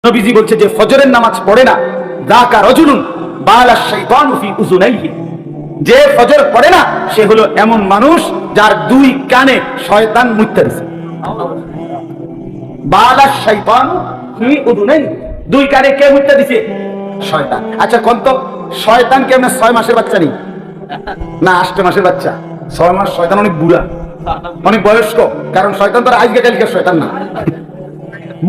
নবীজি বলছে যে ফজরের নামাজ পড়ে না যাকা রাজুলুন বালাশ শাইতানু ফি উযুনাইহি, যে ফজর পড়ে না সে হলো এমন মানুষ যার দুই কানে শয়তান মুত্তা দিয়েছে। বালাশ শাইতানু ফি উযুনাইহি, দুই কানে কে মুত্তা দিয়েছে? শয়তান। আচ্ছা কোন তো শয়তান কি আমরা 6 মাসের বাচ্চা নেই না 8 মাসের বাচ্চা? 6 মাস শয়তান অনেক বুড়া, অনেক বয়স্ক, কারণ শয়তান তো আজকে কালকের শয়তান না,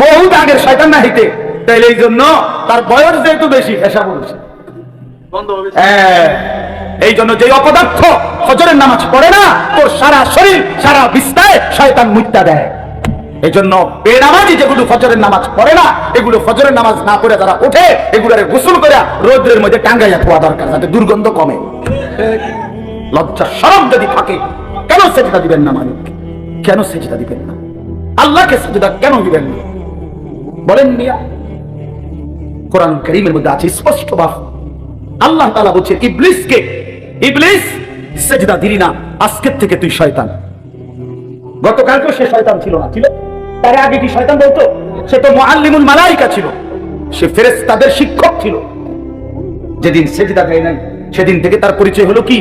বহুত আগের শয়তান না হইতে। তাইলে এই জন্য তার বয়স যেহেতু বেশি পেশা বলছে। এই জন্য যে অপদার্থ ফজরের নামাজ পড়ে না তোর সারা শরীর সারা বিস্তায় শয়তান মুত্তা দেয়। এই জন্য বেনামাজি যেগুলো ফজরের নামাজ পড়ে না, এগুলো ফজরের নামাজ না পড়ে যারা ওঠে এগুলোরে গোসল করে রোদ্রের মধ্যে টাঙ্গাইয়া ধোয়া দরকার, যাতে দুর্গন্ধ কমে। লজ্জা শরম যদি থাকে কেন সেজদা দিবেন না? মালিককে কেন সেজদা দিবেন না? আল্লাহকে সেজদা কেন দিবেন না বলেন মিয়া? কোরআন কারীমের মধ্যে আছে স্পষ্ট ভাব, আল্লাহ তাআলা বলছেন ইবলিসকে, ইবলিস সেজদা দিলি না, আজকের থেকে তুই শয়তান। গতকালকেও সে শয়তান ছিল না? ছিল। তার আগে কি শয়তান বলতো? সে তো মুআল্লিমুল মালায়েকা ছিল, সে ফেরেশতাদের শিক্ষক ছিল। যেদিন সেজদা দেয় নাই সেদিন থেকে তার পরিচয় হলো কি?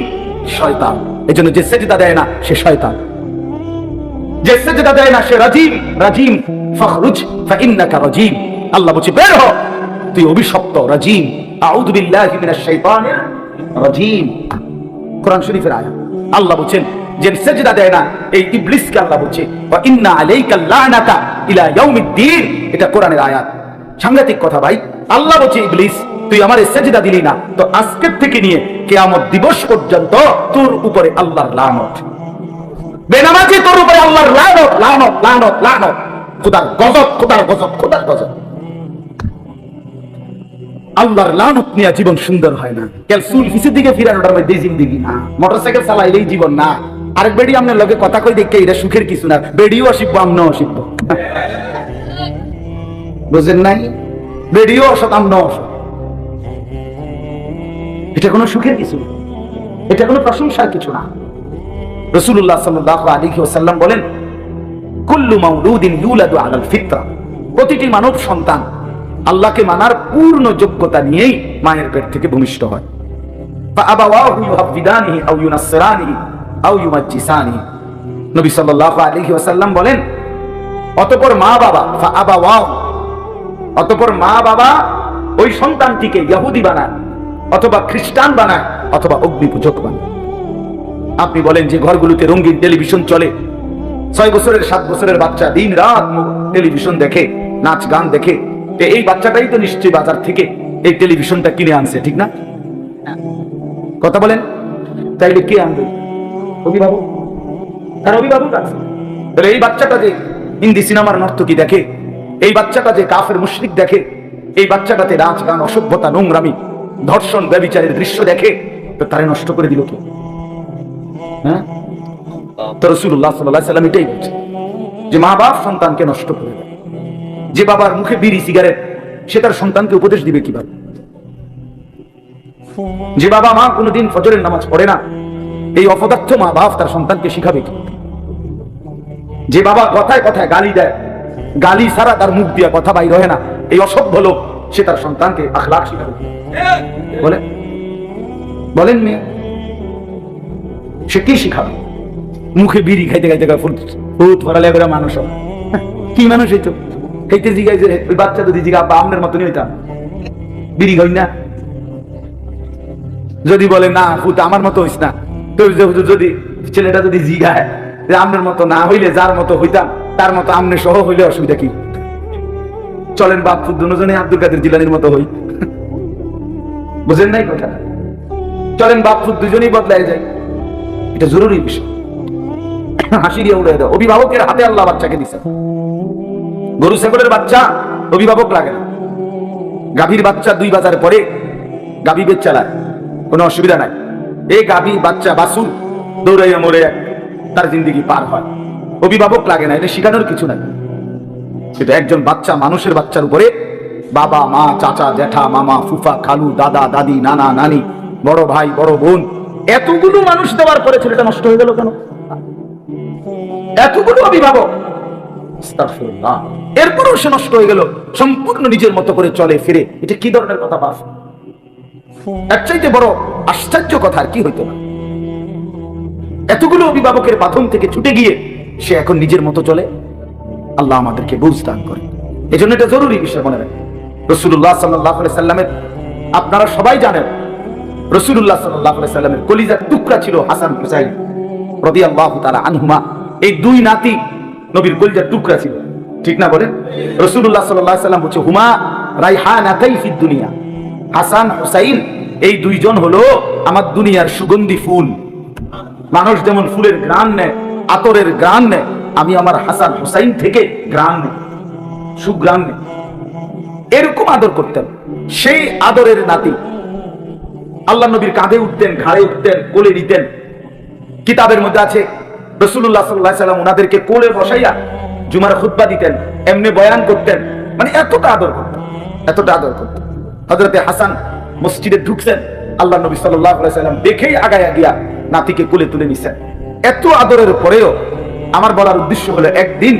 শয়তান। এজন্য যে সেজদা দেয় না সে শয়তান, যে সেজদা দেয় না সে রাজিম। রাজিম ফাখরুজ ফাইন্নাকা রাজিম, আল্লাহ বলছে বের হ, তুই অভিশপ্ত রাজিম। আউযু বিল্লাহি মিনাশ শাইতানির রাজিম, কোরআন শরীফের আয়াত। আল্লাহ বলেন যে সেজদা দেয় না এই ইবলিসকে আল্লাহ বলছে ওয়া ইন্না আলাইকাল লানাতা ইলা ইয়াউমিদ্দিন, এটা কোরআনের আয়াত। সাংঘাতিক কথা ভাই। আল্লাহ বলছে ইবলিস তুই আমারে সেজদা দিলি না, তো আজকের থেকে নিয়ে কিয়ামত দিবস পর্যন্ত তোর উপরে আল্লাহর লানত। বেনামাজি তোর উপরে আল্লাহর লানত, লানত, লানত, লানত, খোদার গজব, খোদার গজব, খোদার গজব। আল্লাহর লানত নিয়ে জীবন সুন্দর হয় না। কেল চুল পিছের দিকে ফিরানোটার মধ্যে জিন্দেগি না, মোটরসাইকেল চালাইলেই জীবন না। আরেক বেডি আপনার লগে কথা কই দেখে এটা সুখের কিছু না, বেডিও অসিব্য আমনও অসিব্য, বুঝেন নাই? বেডিও অসৎ আমনও অসৎ, এটা কোনো সুখের কিছু না, এটা কোনো প্রশংসার কিছু না। রাসূলুল্লাহ সাল্লাল্লাহু আলাইহি ওয়াসাল্লাম বলেন কুল্লু মাউলুদিন ইউলাদু আলাল ফিতরা, প্রতিটি মানব সন্তান আল্লাহকে মানার পূর্ণ যোগ্যতা নিয়েই মায়ের পেট থেকে ভূমিষ্ঠ হয়। ফাআবাওয়াহু ইউহাব্বিদানিহি আও ইউনাসসিরানিহি আও ইউমাজ্জিসানিহি, নবী সাল্লাল্লাহু আলাইহি ওয়াসাল্লাম বলেন অতঃপর মা বাবা, ফাআবাওয়াহু, অতঃপর মা বাবা ওই সন্তানটিকে ইহুদি বানায় অথবা খ্রিস্টান বানায় অথবা অগ্নিপূজক বানায়। আপনি বলেন যে ঘরগুলোতে রঙিন টেলিভিশন চলে, 6 বছরের 7 বছরের বাচ্চা দিন রাত টেলিভিশন দেখে, নাচ গান দেখে, এই বাচ্চাটাই তো নিশ্চয়ই বাজার থেকে এই টেলিভিশনটা কিনে আনছে, ঠিক না? কথা বলেন। তাইলে কে আনবে? অভিভাবক। তার অভিভাবক আছে। তাহলে এই বাচ্চাটা যে হিন্দি সিনেমার নর্তকী দেখে, এই বাচ্চাটা যে কাফের মুশরিক দেখে, এই বাচ্চাটাতে নাচ গান, অসভ্যতা, নোংরামি, ধর্ষণ, ব্যভিচারের দৃশ্য দেখে, তো তারে নষ্ট করে দিল কে? হ্যাঁ, তো রাসূলুল্লাহ সাল্লাল্লাহু আলাইহি ওয়াসাল্লাম এটাই বলছে যে মা বাপ সন্তানকে নষ্ট করে দেয়। যে বাবার মুখে বিড়ি সিগারেট, সে তার সন্তানকে উপদেশ দিবে কিভাবে? যে বাবা মা কোনোদিন ফজরের নামাজ পড়ে না, এই অপদার্থ মা বাপ তার সন্তানকে শিখাবে কি? যে বাবা কথায় কথায় গালি দেয়, গালি ছাড়া তার মুখ দিয়ে কথা বাইর হয় না, এই অসভ্য লোক, সে তার সন্তানকে আখলাক শিখাবে বলেন? বলেন মেয়ে, সে কি শিখাবে? মুখে বিড়ি খাইতে খাইতে ফুট ফরালে করে মানুষ কি মানুষ হইতো? খাইতে জিগাই যে ওই বাচ্চা যদি জিগা আব্বা আমনের মতনই হইতাম, বিড়ি খাই না। যদি বলে না ফুট আমার মতো হইস না, তো যদি ছেলেটা যদি জিগায় যে আমনের মতো না হইলে যার মতো হইতাম তার মতো আমনে সহ হইলে অসুবিধা কি? চলেন বাপ ফুট দুজনে আব্দুল কাদের জিলানির মতো হই, বুঝেন নাই কথা? চলেন বাপ ফুট দুজনেই বদলায় যায়, এটা জরুরি বিষয়। হাসি দিয়ে উড়ে দাও। অভিভাবকের হাতে আল্লাহ বাচ্চাকে দিছে। গরু ছাগলের বাচ্চা অভিভাবক লাগে না। গাভীর বাচ্চা 2 বাজার পরে গাভী বেচ চালায়, কোনো অসুবিধা নাই। এই গাভী বাচ্চা বাছুর দৌড়াইয়া মরে তার জিন্দেগি পার হয়, অভিভাবক লাগে না। এটা শিখানোর কিছু নাই। সেটা একজন বাচ্চা মানুষের বাচ্চার উপরে বাবা মা, চাচা জ্যাঠা, মামা ফুফা, খালু, দাদা দাদি, নানা নানি, বড় ভাই বড় বোন, এতগুলো মানুষ দেওয়ার পরে ছেলেটা নষ্ট হয়ে গেল কেন? এতগুলো অভিভাবক, আস্তাগফিরুল্লাহ। এরপরও সে নষ্ট হয়ে গেল, সম্পূর্ণ নিজের মতো করে চলে ফিরে। এটা কি ধরনের কথা বাপ? এর চাইতে বড় আশ্চর্য কথা আর কি হইতো না? এতগুলো অভিভাবকের বাঁধন থেকে ছুটে গিয়ে সে এখন নিজের মতো চলে। আল্লাহ আমাদেরকে বুঝ দান করে। এই জন্য এটা জরুরি বিষয় মনে রাখবেন। রাসূলুল্লাহ সাল্লাল্লাহু আলাইহি সাল্লামের, আপনারা সবাই জানেন, রাসূলুল্লাহ সাল্লাল্লাহু আলাইহি সাল্লামের কলিজার টুকরা ছিল হাসান হুসাইন রাদিয়াল্লাহু তাআলা আনহুমা। এই দুই নাতি নবীর কলিজার টুকরা ছিল, ঠিক না বলেন? রাসূলুল্লাহ সাল্লাল্লাহু আলাইহি সাল্লাম বলছে, হুমা রাইহানাতাই ফিদ দুনিয়া। হাসান হুসাইন এই দুইজন হলো আমার দুনিয়ার সুগন্ধি ফুল। মানুষ যেমন ফুলের ঘ্রাণ নেয়, আতরের ঘ্রাণ নেয়, আমি আমার হাসান হুসাইন থেকে ঘ্রাণ নেই, সুঘ্রাণ নেই। এরকম আদর করতেন। সেই আদরের নাতি আল্লাহ নবীর কাঁধে উঠতেন, ঘাড়ে উঠতেন, কোলে নিতেন। কিতাবের মধ্যে আছে রাসূলুল্লাহ সাল্লাল্লাহু আলাইহি সাল্লাম ওনাদেরকে কোলে বসাইয়া জুমার খুতবা দিতেন, এমনি বয়ান করতেন। মানে এতটা আদর করতেন, এতটা আদর করতেন। হযরতে হাসান মসজিদে ঢুকছেন, আল্লাহ নবী সাল্লাল্লাহু আলাইহি সাল্লাম দেখেই আগায়া গিয়া নাতিকে কোলে তুলে নিছেন। এত আদরের পরেও আমার বলার উদ্দেশ্য হলো, একদিন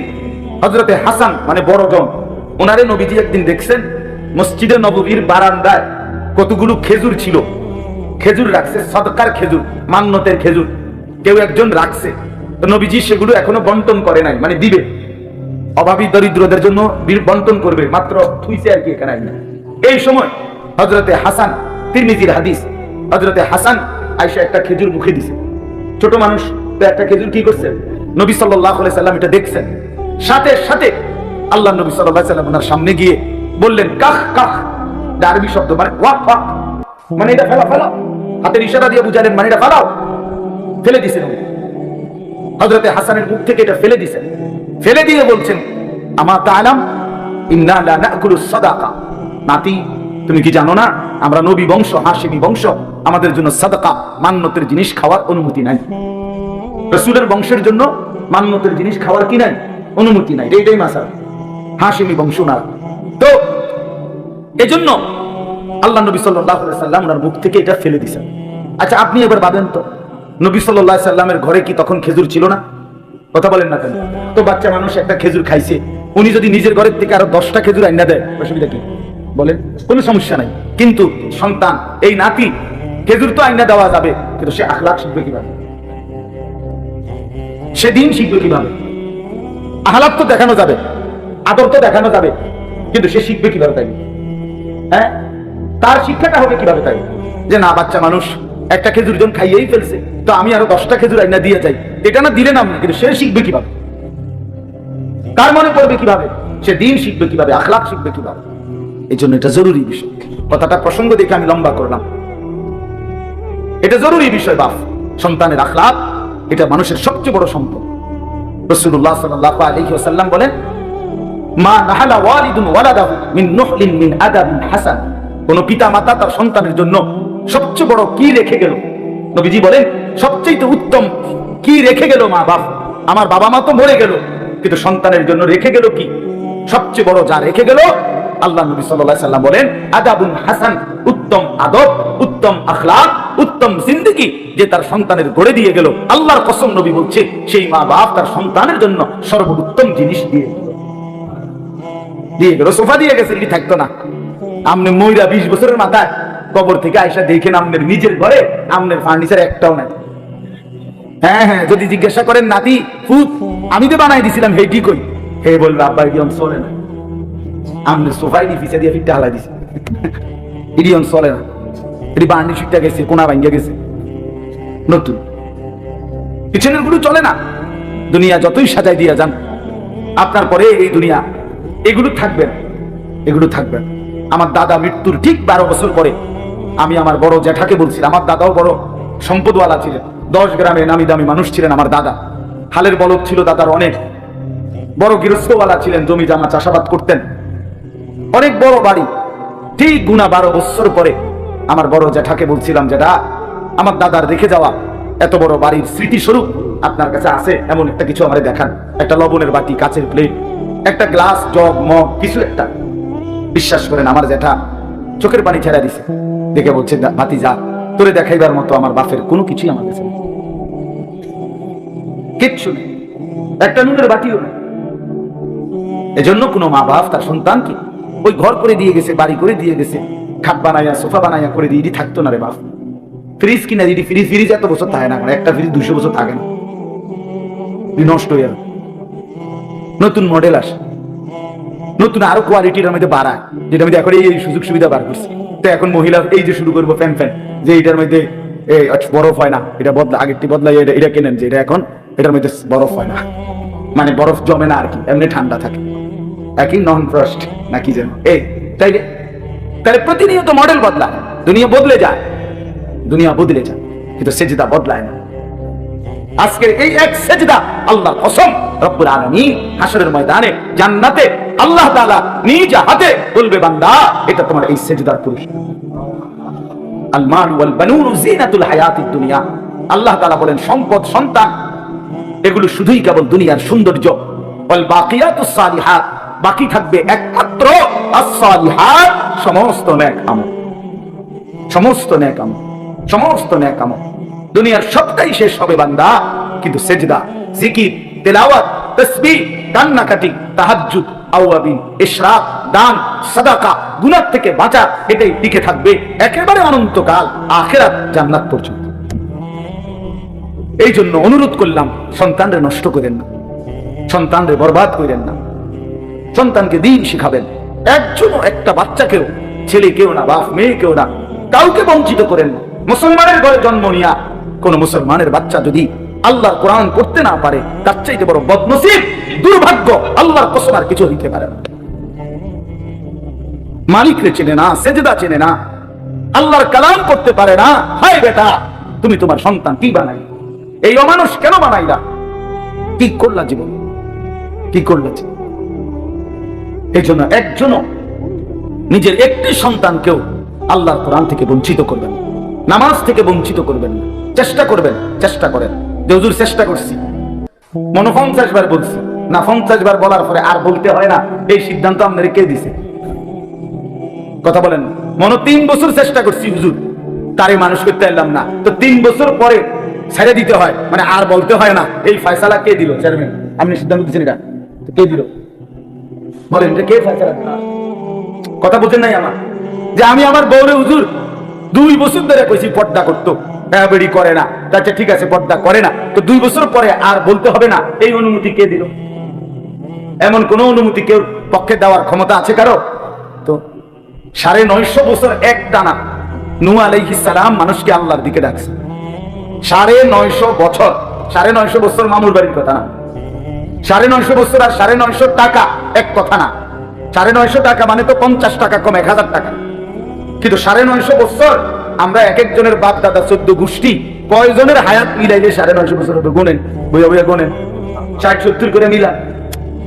হযরতে হাসান মানে বড় জন, ওনারে নবীজি একদিন দেখছেন মসজিদে নববীর বারান্দায় কতগুলো খেজুর ছিল, খেজুর রাখছে, সদকার খেজুর, মান্নতের খেজুর কেউ একজন রাখছে। তো নবীজি সেগুলো এখনো বন্টন করে নাই, মানে দিবে, অভাবী দরিদ্রদের জন্য বন্টন করবে, মাত্র থুইছে আর কি, এখানে না। এই সময় হযরতে হাসান, তিরমিজির হাদিস, হযরতে হাসান আয়েশা একটা খেজুর মুখে দিছে। ছোট মানুষ তো একটা খেজুর কি করছে, নবী সাল্লাল্লাহু আলাইহি সাল্লাম এটা দেখছেন। সাথে সাথে আল্লাহ নবী সাল্লাল্লাহু আলাইহি সাল্লাম ওনার সামনে গিয়ে বললেন, কাহ কাহ, আরবি শব্দ, মানে ওয়াক ওয়াক, মানে এটা ফেলা ফেলা, হাতের ইশারা দিয়ে বুঝালেন মানে এটা ফেলাও। ফেলে দিয়েছেন হযরতে হাসানের মুখ থেকে, এটা ফেলে দিয়েছেন। ফেলে দিয়ে বলছেন, আমা তাআলাম ইন্না লা নাকুলুস সাদাকা। নাতি, তুমি কি জানো না আমরা নবী বংশ, হাশিমি বংশ, আমাদের জন্য সাদাকা, মান্নতের জিনিস খাওয়ার অনুমতি নাই। রাসূলের বংশের জন্য মান্নতের জিনিস খাওয়ার কি নাই, অনুমতি নাই। এইটাই মাসালা, হাশিমি বংশ না। তো এজন্য আল্লাহ নবী সাল্লাল্লাহু আলাইহি সাল্লাম ওনার মুখ থেকে এটা ফেলে দিয়েছেন। আচ্ছা আপনি এবার ভাবেন তো, নবী সাল্লাল্লাহু আলাইহি সাল্লামের ঘরে কি তখন খেজুর ছিল না? কথা বলেন না কেন? তো বাচ্চা মানুষ একটা খেজুর খাইছে, উনি যদি নিজের ঘরের থেকে আরো 10টা খেজুর আইনা দেয়, অসুবিধা কি? বলেন, কোনো সমস্যা নাই। কিন্তু সন্তান, এই নাতি, খেজুর তো আইনা দেওয়া যাবে, কিন্তু সে আখলাক শিখবে কিভাবে? সে দিন শিখবে কিভাবে? আখলাক তো দেখানো যাবে, আদর তো দেখানো যাবে, কিন্তু সে শিখবে কিভাবে? তাই হ্যাঁ, তার শিক্ষাটা হবে কিভাবে? তাই যে না, বাচ্চা মানুষ একটা খেজুর জন খাইয়েই ফেলছে, তো আমি আরো 10টা খেজুর আইনা দিয়ে যাই, এটা না দিলে না, কিন্তু সে শিখবে কিভাবে? তার মনে পড়বে কিভাবে? সে দিন শিখবে কিভাবে? আখলাক শিখবে কিভাবে? এই জন্য এটা জরুরি বিষয়। কথাটা প্রসঙ্গ দেখে আমি লম্বা করলাম। এটা জরুরি বিষয় বাপ, সন্তানের আখলাক এটা মানুষের সবচেয়ে বড় সম্পদ। রাসূলুল্লাহ সাল্লাল্লাহু আলাইহি ওয়াসাল্লাম বলেন, মা নাহালা ওয়ালিদুন ওয়ালাদাহু মিন নুহলিন মিন আদাবিন হাসান। কোন পিতা মাতা তার সন্তানের জন্য সবচেয়ে বড় কি রেখে গেল? নবীজি বলেন, সবচেয়ে উত্তম কি রেখে গেল মা বাপ? আমার বাবা মা তো মরে গেল, কিন্তু সন্তানের জন্য রেখে গেল কি? সবচেয়ে বড় যা রেখে গেল, আল্লাহ নবী সাল্লাল্লাহু আলাইহি সাল্লাম বলেন, আদাবুন হাসান, উত্তম আদব, উত্তম আখলাক, উত্তম জিন্দেগি যে তার সন্তানের গড়ে দিয়ে গেল। আল্লাহর কসম, নবী বলছে, সেই মা বাপ তার সন্তানের জন্য সর্বোত্তম জিনিস দিয়ে গেল। সোফা দিয়ে গেছে, এটি থাকতো না। আমনে মইরা 20 বছরের মাথায় কবর থেকে আয়সা দেখেন আমনের নিজের ঘরে আমনের ফার্নিচার একটাও নাই। হ্যাঁ হ্যাঁ, যদি জিজ্ঞাসা করেন নাতি ফুত আমি তো বানাই দিছিলাম, হে ঠিক কই, হে বলবে আব্বা ইডিয়ন চলে না, আমনের সোফাই দি পিছে দিয়ে ফিটটা হালাই দিছে, ইডিয়ন চলে না, এটি বার্নি ফিটটা গেছে, কোনা ভাঙ্গা গেছে, নতুন পিছনের গুলো চলে না। দুনিয়া যতই সাজাই দিয়া যান, আপনার পরে এই দুনিয়া এগুলো থাকবেন, এগুলো থাকবেন। আমার দাদা মৃত্যুর ঠিক 12 বছর পরে আমি আমার বড় জ্যাঠাকে বলছিলাম, আমার দাদাও বড় সম্পদওয়ালা ছিলেন, 10 গ্রামে নামি দামি মানুষ ছিলেন আমার দাদা, হালের বলদ ছিল দাদার অনেক, বড় গৃহস্থওয়ালা ছিলেন, জমি জামা চাষাবাদ করতেন, অনেক বড় বাড়ি। ঠিক গুনা 12 বছর পরে আমার বড় জ্যাঠাকে বলছিলাম, যেটা আমার দাদার রেখে যাওয়া এত বড় বাড়ির স্মৃতিস্বরূপ আপনার কাছে আছে এমন একটা কিছু আমারে দেখান, একটা লবণের বাটি, কাচের প্লেট, একটা গ্লাস, জগ, মগ, কিছু একটা। বিশ্বাস করেন আমার জ্যাঠা চোখের পানি ছেড়ে দিছে, দেখে বলছে, ভাতিজা তোরে দেখাইবার মতো আমার বাপের কোনো কিছুই আমার কাছে নেই, কিচ্ছু নেই, একটা নুনের বাটিও নেই। এজন্য কোনো মা বাপ তার সন্তানকে ওই ঘর করে দিয়ে গেছে, বাড়ি করে দিয়ে গেছে, খাট বানাইয়া সোফা বানাইয়া করে দিয়ে থাকতো না রে বাপ। ফ্রিজ কিনা দিদি, ফ্রিজ এত বছর থাকে না, একটা ফ্রিজ 200 বছর থাকে না, নষ্ট হয়ে যাবে। নতুন মডেল আসে, নতুন আরো কোয়ালিটির মধ্যে বাড়ায়, যেটা মধ্যে এখন এই সুযোগ সুবিধা বার করছে। তো এখন মহিলা এই যে শুরু করবো ফ্যান যে এটার মধ্যে বরফ হয় না, এটা বদলা, আগেরটি বদলাই এটা কেনেন যে এটা এখন এটার মধ্যে বরফ হয় না, মানে বরফ জমে না আর কি, এমনি ঠান্ডা থাকে, একই নন ফ্রস্ট নাকি যেন এই। তাহলে প্রতিনিয়ত মডেল বদলায়, দুনিয়া বদলে যায়, দুনিয়া বদলে যায়, কিন্তু সেজদা বদলায় না। আজকের এই এক সেজদা আল্লাহর কসম, রব্বুল আলামিন হাশরের ময়দানে জান্নাতে আল্লাহ তাআলা নিজ হাতে বলবে, বান্দা এটা তোমার এই সেজদার পুরস্কার। আল মাল ওয়াল বানুন জিনাতুল হায়াতিদ দুনিয়া। আল্লাহ তাআলা বলেন, সম্পদ, সন্তান এগুলো শুধুই কেবল দুনিয়ার সৌন্দর্য। ওয়াল বাকিয়াতুস সালিহাত, বাকি থাকবে একমাত্র আস-সালিহাত, সমস্ত নেক আমল, সমস্ত নেক আমল, সমস্ত নেক আমল। দুনিয়ার সবটাই শেষ হবে বান্দা, কিন্তু সেজদা, জিকির, তেলাওয়াত, তাসবিহ, কান্নাকাটি, তাহাজ্জুদ, আওয়াবিন, ইশরাক, দান, সাদাকা, গুনাহ থেকে বাঁচা, এটাই টিকে থাকবে একেবারে অনন্তকাল, আখিরাত, জান্নাত পর্যন্ত। এই জন্য অনুরোধ করলাম, সন্তানরে নষ্ট করেন না, সন্তানরে বরবাদ করেন না, সন্তানকে দিন শিখাবেন। একজনও একটা বাচ্চাকেও, ছেলে কেউ না, বাপ মেয়ে কেউ না, কাউকে বঞ্চিত করেন না। মুসলমানের ঘরে জন্ম নিয়া কোন মুসলমানের বাচ্চা যদি আল্লাহর কোরআন পড়তে না পারে, তার চাইতে বড় বদনসিব, দুর্ভাগ্য আল্লাহর কসম আর কিছু হইতে পারে না। মালিকরে চেনে না, সেজদা চেনে না, আল্লাহর কালাম করতে পারে না, হায় বেটা তুমি তোমার সন্তান কি বানাই, এই অমানুষ কেন বানাইলা, কি করলা জীবন, কি করলা জীবন। এই জন্য একজনও নিজের একটি সন্তানকেও আল্লাহর কোরআন থেকে বঞ্চিত করবেন, নামাজ থেকে বঞ্চিত করবেন না। চেষ্টা করবেন, চেষ্টা করেন যে হুজুর চেষ্টা করছি, মনে 50 বার বলছি না, 50 বার বলার পরে আর বলতে হয় না, এই সিদ্ধান্ত আপনারা কে দিছে? কথা বলেন। মনে 3 বছর চেষ্টা করছি হুজুর, তারে মানুষ করতে পারলাম না, তো 3 বছর পরে ছেড়ে দিতে হয়, মানে আর বলতে হয় না, এই ফয়সালা কে দিল? চেয়ারম্যান আপনি সিদ্ধান্ত দিচ্ছেন, এটা কে দিল বলেন, এটা কে ফয়সালা দিল? কথা বলছেন নাই আমার, যে আমি আমার বউরে হুজুর 2 বছর ধরে কইছি পর্দা করতো, বেড়ি করে না, আচ্ছা ঠিক আছে পর্দা করে না, তো 2 বছর পরে আর বলতে হবে না, এই অনুমতি কে দিল? এমন কোন অনুমতি কেউ পক্ষে দেওয়ার ক্ষমতা আছে কারো? তো 950 বছর এক টানা নূহ আলাইহিস সালাম মানুষকে আল্লাহর দিকে ডাকছে। 950 বছর, 950 বছর মামুর বাড়ির কথা না, 950 বছর আর 950 টাকা এক কথা না। 950 টাকা মানে তো 50 টাকা কম, 1000 টাকা। কিন্তু 950 বছর আমরা এক একজনের বাপ দাদা 14 গোষ্ঠী কয়জনের হায়াত মিলাইলে 950 বছর হবে? গোনেন, বইয়া বইয়া গোনেন, 60-70 করে মিলান,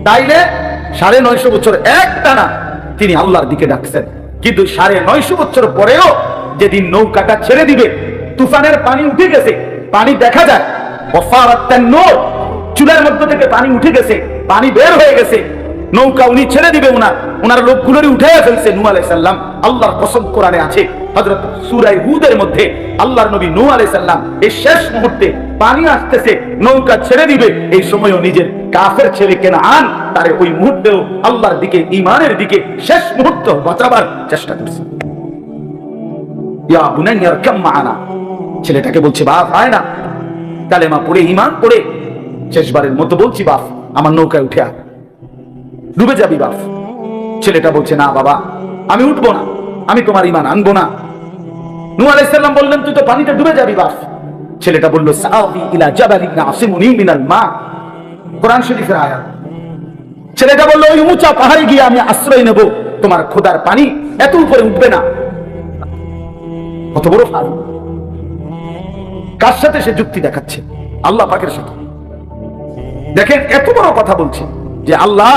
তাইলে 950 বছর এক টানা তিনি আল্লাহর দিকে ডাকছেন। কিন্তু 950 বছর পরেও যেদিন নৌকাটা ছেড়ে দিবে, তুফানের পানি উঠে গেছে, পানি দেখা যায়, চুলার মধ্য থেকে পানি উঠে গেছে, পানি বের হয়ে গেছে, নৌকা উনি ছেড়ে দিবে, ওনার লোকগুলোরই উঠে ফেলছে নূহ আলাইহিস সালাম। আল্লাহর কসম কোরআনে আছে, হযরত সূরা হুদের মধ্যে আল্লাহর নবী নূহ আলাইহিস সালাম এই শেষ মুহূর্তে পানি আসতেছে, নৌকা ছেড়ে দিবে, এই সময়ও নিজের কাফের ছেলে কেনান তারে ওই মুহূর্তেও আল্লাহর দিকে, ঈমানের দিকে শেষ মুহূর্ত বাঁচাবার চেষ্টা করছে। ইয়া বুনাইয়া ইরকাম মা'ানা, ছেলেটাকে বলছে বাপ আয় না, কালেমা পড়ে ঈমান পড়ে শেষবারের মতো বলছি বাপ আমার নৌকায় উঠে আয়, ডুবে যাবি বাপ। ছেলেটা বলছে না বাবা আমি উঠবো না, আমি তোমার ঈমান আনবো না। নূহ আলাইহিস সালাম বললেন তুই তো পানিতে ডুবে যাবি বাপ। ছেলেটা বলল সাআবি ইলা জাবালিন ইয়াসিমুনি মিনাল মা, কোরআন শরীফের আয়াত। ছেলেটা বলল ওই উঁচা পাহাড়ে গিয়ে আমি আশ্রয় নেব, তোমার খোদার পানি এত উপরে উঠবে না। কত বড় ফারুক! কার সাথে সে যুক্তি দেখাচ্ছে? আল্লাহ পাকের সাথে। দেখেন এত বড় কথা বলছে যে আল্লাহ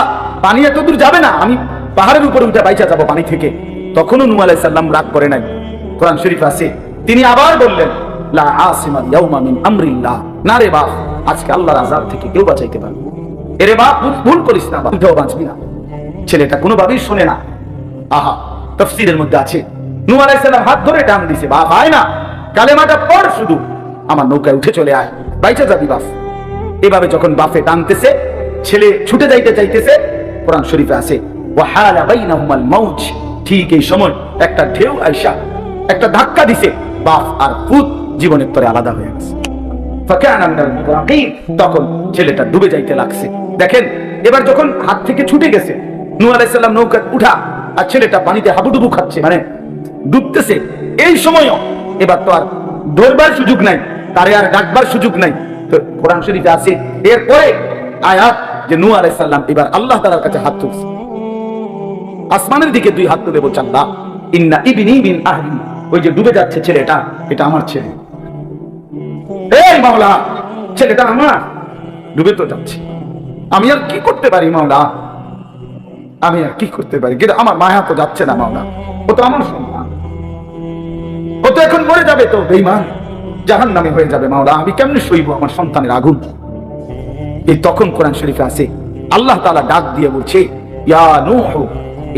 পানি এত দূর যাবে না, আমি পাহাড়ের উপরে উঠে বাইচা যাবো পানি থেকে। তখনও নূহ আলাইহিস সালাম রাগ করে নাই, কোরআন শরীফ আছে, তিনি আবার বললেন লা আসিমা ইয়াউমা মিন আমরিল্লাহ, না রে বাপ আজকে আল্লাহর আযাব থেকে কেউ বাঁচাইতে পারবে? এরে বাপ ভুল করিস না, উঠেও বাঁচবি না। ছেলেটা কোনোভাবেই শোনে না। আহা, তাফসীরের মধ্যে আছে নূহ আলাইহিস সালাম হাত ধরে টান দিছে, বাপ আয় না, কালেমাটা পড়, শুধু আমার নৌকায় উঠে চলে আয়, বাইচা যাবি বাপ। এভাবে যখন বাপে টানতেছে, ছেলে ছুটে যাইতে চাইতেছে, কোরআন শরীফে আছে ওয়াহালা বাইনাহুমাল মাউজ, ঠিক এই সময় একটা ঢেউ আইসা একটা ধাক্কা দিছে, বাপ আর পুত জীবনের তরে আলাদা হয়ে গেছে। ফাকানা মিনাল মুগরাকিন, তখন ছেলেটা ডুবে যাইতে লাগছে। দেখেন এবার যখন হাত থেকে ছুটে গেছে, নূহ আলাইহিস সালাম নৌকা উঠা আর ছেলেটা পানিতে হাবুডুবু খাচ্ছে, মানে ডুবতেছে। এই সময়ও এবার তো আর ধরবার সুযোগ নাই, তারে আর ডাকবার সুযোগ নাই। তো কোরআন শরীফে আছে এরপরে আয়াত যে নূহ আলাইহিস সালাম এবার আল্লাহ তাআলার কাছে হাত তুলছে, আসমানের দিকে দুই হাত তুলে বলছে আল্লাহ ইন্না ইবনি মিন আহলি, ওই যে ডুবে যাচ্ছে ছেলেটা, এটা আমার ছেলে। এই মাওলা, ছেলেটা আমার, ডুবে তো যাচ্ছে, আমি আর কি করতে পারি মাওলা, আমি আর কি করতে পারি, কিন্তু আমার মায়া তো যাচ্ছে না মাওলা, ও তো আমার সন্তান, ও তো এখন মরে যাবে, তো বেঈমান জাহান্নামে হয়ে যাবে মাওলা, আমি কেমনে সইব আমার সন্তানের আগুন। এই তখন কোরআন শরীফে আছে আল্লাহ তাআলা ডাক দিয়ে বলছে ইয়া নূহ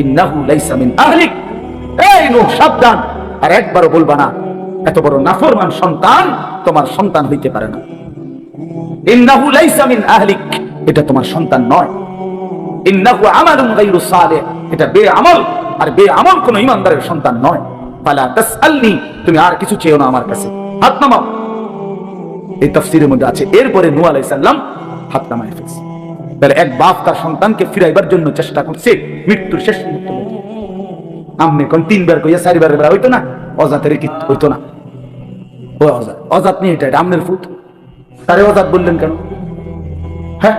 ইন্নাহু লাইসা মিন আহলিক, এই নূহ সাবধান, আর একবারও বলবা না এত বড় নাফরমান সন্তান তোমার সন্তান হইতে পারে না। ইন্নাহু লাইসা মিন আহলিক, এটা তোমার সন্তান নয়। ইন্নাহু আমালুন গায়রু সালিহ, এটা বেআমল, আর বেআমল কোন ঈমানদারের সন্তান নয়। ফালা তাসআলনি, তুমি আর কিছু চেও না আমার কাছে, হাত নামাও। এই তাফসীরের মধ্যে আছে এরপরে নূহ আলাইহিস সালাম হাত নামায় ফেলছে। তাহলে এক বাপ তার সন্তানকে ফিরাইবার জন্য চেষ্টা করছে মৃত্যুর শেষ মুহূর্তে। আমনে কোন তিনবার কইয়া চারবার হইতো না, অজাতের কি হইতো না, ও অজাত, অজাত নিয়ে এটা আমনের ফুট, তারে অজাত বললেন কেন? হ্যাঁ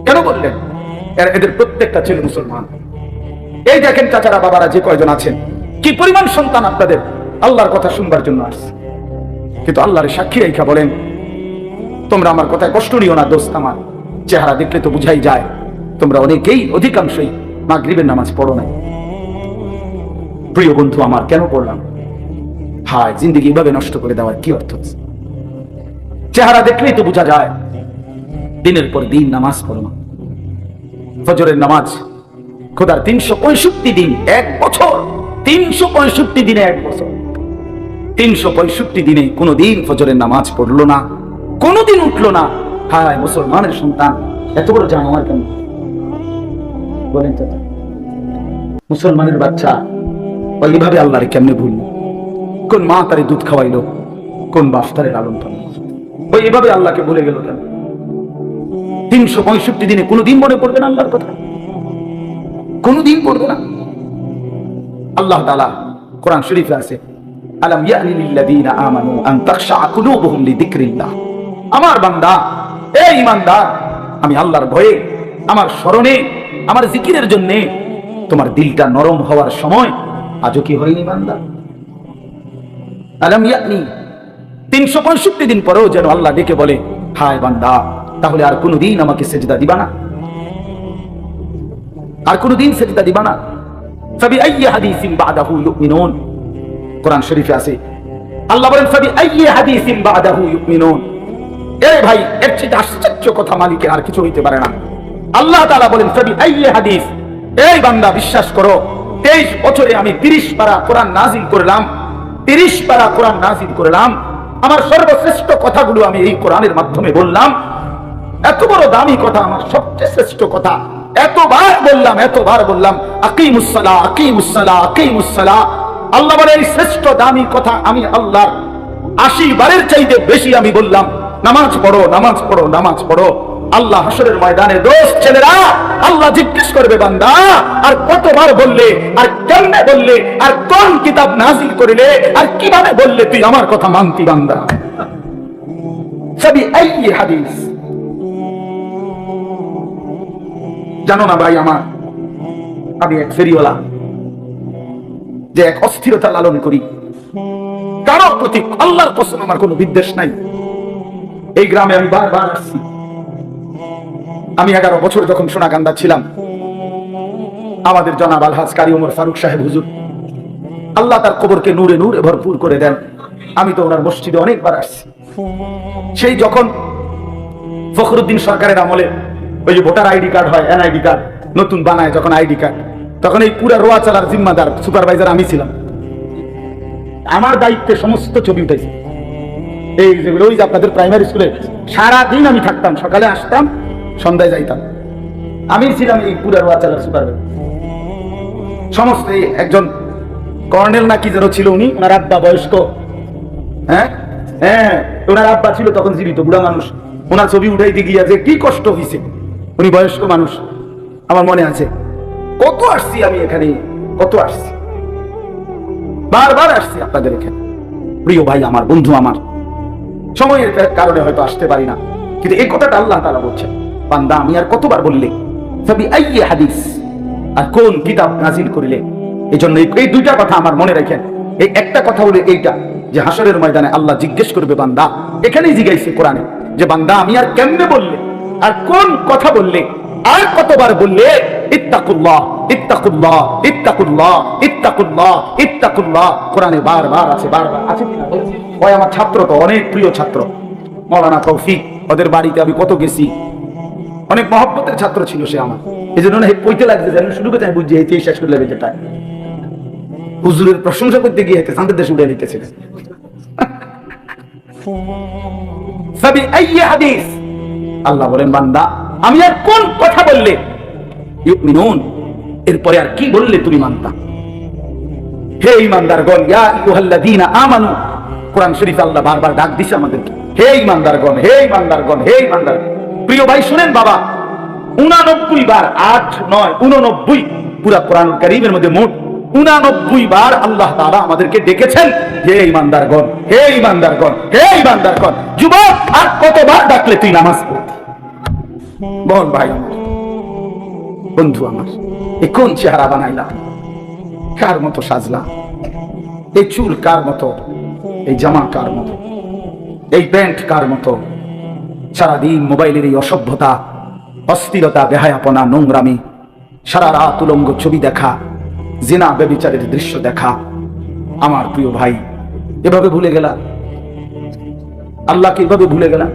কেন বললেন? এদের প্রত্যেকটা ছিল মুসলমান। এই দেখেন চাচারা বাবারা যে কয়জন আছেন, কি পরিমাণ সন্তান আপনাদের আল্লাহর কথা শুনবার জন্য আসছে, কিন্তু আল্লাহর সাক্ষী রেখা বলেন তোমরা আমার কথায় কষ্ট নিও না দোস্ত আমার, চেহারা দেখলে তো বুঝাই যায় তোমরা অনেকেই অধিকাংশই মাগরিবের নামাজ পড়ো নাই। প্রিয় বন্ধু আমার, কেন পড়লাম? হায়, জিন্দেগি এভাবে নষ্ট করে দেওয়ার কি অর্থ? চেহারা দেখলেই তো বোঝা যায় দিনের পর দিন নামাজ পড়ো না। ফজরের নামাজ খোদার 365 দিন, এক বছর, 365 দিনে এক বছর, 365 দিনে কোনদিন ফজরের নামাজ পড়লো না, কোনদিন উঠলো না। হায় মুসলমানের সন্তান এত বড় জানোয়ার কেন বলেন তো? মুসলমানের বাচ্চা এইভাবে আল্লাহরে কেমনে ভুলল? কোন মা তারে দুধ খাওয়াইলো, কোন বাপ তারে লালন পালন, ওই এভাবে আল্লাহকে ভুলে গেল কেন? 365 দিনে কোনদিন মনে পড়বে না আল্লাহর কথা? কোনদিন পড়বে না। আল্লাহ তাআলা কোরআন শরীফে আছে আলাম ইয়ানি লিল্লাযীনা আমানু আন তাখশা কুলুবুহুম লিযিকরিল্লাহ, আমার বান্দা, এই ঈমানদার, আমি আল্লাহর ভয়ে, আমার স্মরণে, আমার জিকিরের জন্য তোমার দিলটা নরম হওয়ার সময় আজও কি হয়নি বান্দা? আলাম ইয়ানি, 365 দিন পরেও যেন আল্লাহ ডেকে বলে হায় বান্দা, তাহলে আর কোনদিন আমাকে সেজদা দিবা না, আর কোনদিন সেজদা দিবা না। ফাবিআইয়ি হাদিসিন বা'দাহু ইউমিনুন, কোরআন শরীফে আছে আল্লাহ বলেন ফাবিআইয়ি হাদিসিন বা'দাহু ইউমিনুন। এ ভাই, এর চেয়ে আশ্চর্য কথা মালিকের আর কিছু হইতে পারে না। আল্লাহ তাআলা বলেন ফাবিআইয়ি হাদিস, এই বান্দা বিশ্বাস করো, 23 বছরে আমি 30 পারা কোরআন নাযিল করলাম, 30 পারা কোরআন নাযিল করলাম, আমার সর্বশ্রেষ্ঠ কথাগুলো আমি এই কোরআনের মাধ্যমে বললাম। এত বড় দামি কথা, আমার সবচেয়ে শ্রেষ্ঠ কথা, এতবার বললাম আকিমুস সালাহ, আকিমুস সালাহ, আকিমুস সালাহ। আল্লাহ বলে এই শ্রেষ্ঠ দামি কথা আমি আল্লাহর 80 বারের চাইতে বেশি আমি বললাম নামাজ পড়ো, নামাজ পড়ো, নামাজ পড়ো। আল্লাহ হাসরের ময়দানে দোস্ত ছেলেরা আল্লাহ জিজ্ঞেস করবে বান্দা আর কতবার বললে, আর কেমনে বললে, আর কোন কিতাব নাযিল করিলে, আর কিভাবে বললে তুই আমার কথা মানতি বান্দা? ফাবিআইয়ি হাদিস। জানো না ভাই আমার, আমি এক ফেরিওয়ালা, যে এক অস্থিরতা লালন করি, কারো প্রতি আল্লাহর কসম আমার কোনো বিদ্বেষ নাই। এই গ্রামে আমি বারবার আসছি। আমি 11 বছর যখন সোনাকান্দা ছিলাম, আমাদের জনাব আলহাজ কারি ওমর ফারুক সাহেব হুজুর, আল্লাহ তার কবরকে নূরে নূরে ভরপুর করে দেন। আমি তো ওনার মসজিদে অনেকবার আসছি। সেই যখন ফখরুদ্দিন সরকারের আমলে ওই যে ভোটার আইডি কার্ড হয়, এনআইডি কার্ড নতুন বানায় যখন আইডি কার্ড, তখন এই পুরা রোয়া চালার জিম্মাদার সুপারভাইজার আমি ছিলাম। আমার দায়িত্বে সমস্ত ছবি উঠেছে। এই যেগুলো ওই যে আপনাদের প্রাইমারি স্কুলে সারাদিন আমি থাকতাম, সকালে আসতাম, সন্ধ্যায় যাইতাম। আমি ছিলাম এই পুরার ওয়াচালার সুপারভাইজার। সমস্ত একজন কর্নেল না কি যেন ছিল, উনি ওনার আব্বা বয়স্ক, হ্যাঁ হ্যাঁ ওনার আব্বা ছিল তখন জীবিত, বুড়া মানুষ। ওনার ছবি উঠাইতে গিয়া যে কি কষ্ট হয়েছে, উনি বয়স্ক মানুষ, আমার মনে আছে। কত আসছি আমি এখানে, কত আসছি, বারবার আসছি আপনাদের এখানে। প্রিয় ভাই আমার, বন্ধু আমার, সময়ের কারণে হয়তো আসতে পারি না, কিন্তু এই কথাটা আল্লাহ তাআলা বলছেন, বান্দা আমি আর কতবার বললে ফাবি আইয়ি হাদিস, আর কোন কিতাব নাজিল করিলে। এই জন্য এই দুইটা কথা আমার মনে রাখেন। এই একটা কথা হলো এইটা যে হাসরের ময়দানে আল্লাহ জিজ্ঞেস করবে বান্দা, এখানেই জিজ্ঞাসা কোরআনে যে বান্দা আমি আর কেমনে বললে, আর কোন কথা বললে, আর কতবার বললে ইত্তাকুল্লাহ ইত্তাকুল্লাহ ইত্তাকুল্লাহ ইত্তাকুল্লাহ ইত্তাকুল্লাহ। কোরআনে বারবার আছে, বারবার আছে কিনা বলছি। ওই আমার ছাত্র তো অনেক প্রিয় ছাত্র, মাওলানা তৌফিক, ওদের বাড়িতে আমি কত গেছি, অনেক মহব্বতের ছাত্র ছিল সে আমার। এই জন্য কইতে লাগছে যে শুরু করতে আমি বুঝছি এই শেষ করলে বেঁচেটা হুজুরের প্রশংসা করতে গিয়ে শান্তির দেশে উড়ে নিতেছিলেন। আল্লাহ বলেন বান্দা আমি আর কোন কথা বললে ইউমিনুন, এরপরে আর কি বললে তুমি মানতা। হে ঈমানদারগণ, ইয়া আইয়ুহাল্লাযীনা আমানু, কোরআন শরীফে আল্লাহ বারবার ডাক দিছে আমাদেরকে, হে ঈমানদারগণ, হে ঈমানদারগণ, হে ঈমানদার। প্রিয় ভাই শুনেন বাবা, 89 বার, 8 9 89, পুরা কোরআন কারীমের মধ্যে মোট 89 বার আল্লাহ তাআলা আমাদেরকে ডেকেছেন, হে ঈমানদারগণ, হে ঈমানদারগণ, হে ঈমানদারগণ। যুবক আর কতবার ডাকলে তুই নামাজ পড়তি? বল ভাই আমার, বন্ধু আমার, এই কোন চেহারা বানাইলাম, কার মতো সাজলাম, এই চুল কার মতো, এই জামা কার মতো, এই প্যান্ট কার মতো। সারাদিন মোবাইলের এই অসভ্যতা, অস্থিরতা, বেহায়াপনা, নোংরামি, সারা রাত উলঙ্গ ছবি দেখা, জিনা ব্যভিচারের দৃশ্য দেখা। আমার প্রিয় ভাই, এভাবে ভুলে গেলা আল্লাহকে, এভাবে ভুলে গেলা।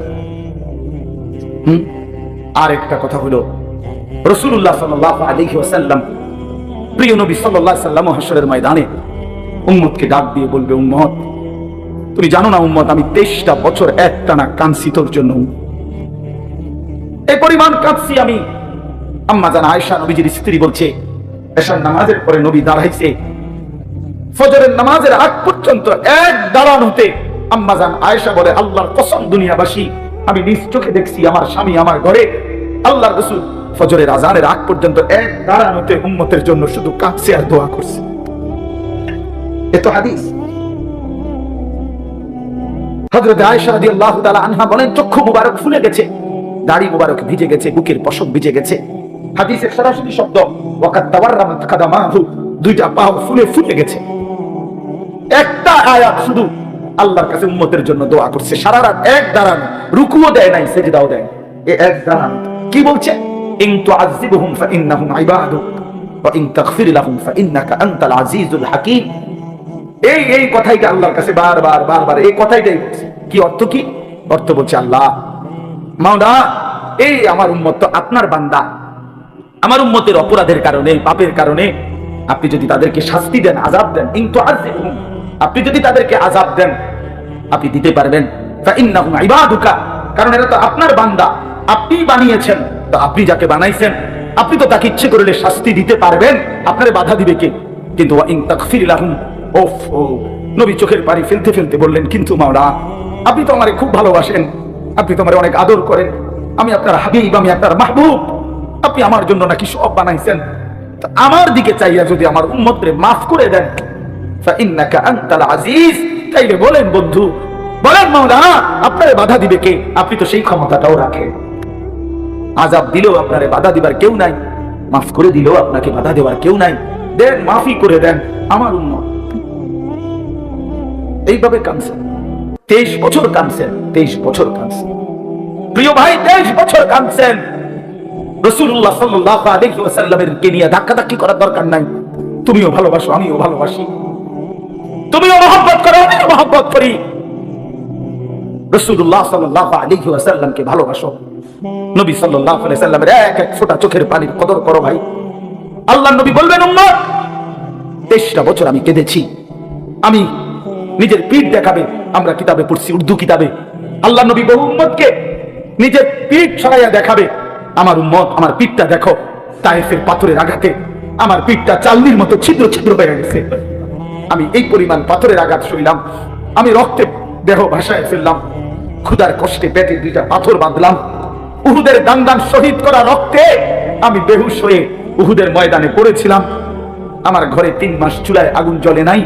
আর একটা কথা হলো, রাসূলুল্লাহ সাল্লাল্লাহু আলাইহি ওয়াসাল্লাম, প্রিয় নবী সাল্লাল্লাহু আলাইহি ওয়াসাল্লাম হাশরের ময়দানে উম্মতকে ডাক দিয়ে বলবে, উম্মত তুমি জানো না উম্মত, আমি 23টা বছর একটানা কাঁদছি তোর জন্য, এই পরিমাণ কাঁদছি আমি। আম্মা জান আয়েশা নবীজির স্ত্রী বলছে, এশার নামাজের পরে নবী দাঁড়াইছে, ফজরের নামাজের আগ পর্যন্ত এক দাঁড়ানোতে আম্মা জান আয়েশা বলে, আল্লাহর কসম দুনিয়াবাসী, আমি নিজ চোখে দেখছি আমার স্বামী আমার ঘরে আল্লাহর রাসূল ফজরের আজানের আগ পর্যন্ত এক দাঁড়ানোতে উম্মতের জন্য শুধু কাঁদছে আর দোয়া করছে। এ তো হাদিস। হযরত আয়েশা রাদিয়াল্লাহু তাআলা আনহা বলেন, চক্ষু মুবারক ফুলে গেছে, দাড়ি মুবারক ভিজে গেছে, বুকের পশম ভিজে গেছে। হাদিসের সরাসরি শব্দ ওয়াকাত তাওয়াররামাত কাদামাহু, দুইটা পা ফুলে ফুলে গেছে। একটা আয়াত শুধু আল্লাহর কাছে উম্মতের জন্য দোয়া করছে, সারা রাত এক দাঁড়ানো, রুকুও দেয় নাই, সিজদাও দেয়, এই এক দাঁড়ানো। কি বলছে? ইন তুআযিবহুম ফাইন্নাহুম ইবাদুক ওয়া ইন তাগফির লাহুম ফাইন্নাকা আনতাল আজিজুল হাকীম। এই কথাইটা আল্লাহর কাছে বারবার বারবার এই কথাইটাই বলছে। কি অর্থ? কি অর্থ? বলছে আল্লাহ মাওলা, এই আমার উম্মত তো আপনার বান্দা, আমার উম্মতের অপরাধের কারণে, পাপের কারণে আপনি যদি তাদেরকে শাস্তি দেন, আযাব দেন, ইন তুআযিবহুম, আপনি যদি তাদেরকে আযাব দেন, আপনি দিতে পারবেন, ফাইন্নাহুম ইবাদুকা, কারণ এরা তো আপনার বান্দা, আপনি বানিয়েছেন, তো আপনি যাকে বানাইছেন আপনি তো তাকে ইচ্ছে করলে শাস্তি দিতে পারবেন, আপনারে বাধা দিবে কে? কিন্তু ওয়া ইন তাগফির লাহুম, ওফ, নবী চোখের পানি ফেলতে ফেলতে বললেন, কিন্তু মাওলা আপনি তো আমারে খুব ভালোবাসেন, আপনি তো আমারে অনেক আদর করেন, আমি আপনার হাবিব, আমি আপনার মাহবুব, আপনি আমার জন্য নাকি সব বানাইছেন, আমার দিকে চাইয়া যদি আমার উম্মতরে মাফ করে দেন, ফাইন্নাকা আনতাল আজিজ, তাইলে বলেন বন্ধু, বলেন মাওলা আপনারে বাধা দিবে কে? আপনি তো সেই ক্ষমতাটাও রাখেন। আযাব দিলেও আপনারে বাধা দিবার কেউ নাই, মাফ করে দিলেও আপনাকে বাধা দেওয়ার কেউ নাই, দেন, মাফি করে দেন আমার উম্মত। এইভাবে কাঁদছেন 23 বছর, কাঁদছেন 23 বছর কাঁদছেন। প্রিয় ভাই, 23 বছর কাঁদছেন। রাসূলুল্লাহ সাল্লাল্লাহু আলাইহি ওয়াসাল্লামের কে নিয়ে ধাক্কাধাক্কি করার দরকার নাই। তুমিও ভালোবাসো, আমিও ভালোবাসি, তুমিও মহব্বত করো, আমিও মহব্বত করি। রাসূলুল্লাহ সাল্লাল্লাহু আলাইহি ওয়াসাল্লামকে ভালোবাসো, নবী সাল্লাল্লাহু আলাইহি ওয়াসাল্লামের এক এক ফোঁটা চোখের পানির কদর করো ভাই। আল্লাহর নবী বলবেন, উম্মত 23টা বছর আমি কেঁদেছি, আমি নিজের পিঠ দেখাবে, আমরা কিতাবে পড়ছি, উর্দু কিতাবে আল্লাহর নবী বহু উম্মতকে নিজের পিঠ ছড়াইয়া দেখাবে, আমার উম্মত, আমার পিঠটা দেখো, তায়েফের পাথরের আঘাতে আমার পিঠটা চালনির মতো ছিদ্র ছিদ্র হয়ে গেছে। আমি এই পরিমাণ পাথরের আঘাত সইলাম, আমি রক্তে দেহ ভাসায় ফেললাম, ক্ষুধার কষ্টে পেটে 2টা পাথর বাঁধলাম, উহুদের দান দান শহীদ করা রক্তে আমি বেহুশ হয়ে উহুদের ময়দানে পড়েছিলাম। আমার ঘরে 3 মাস চুলায় আগুন জ্বলে নাই,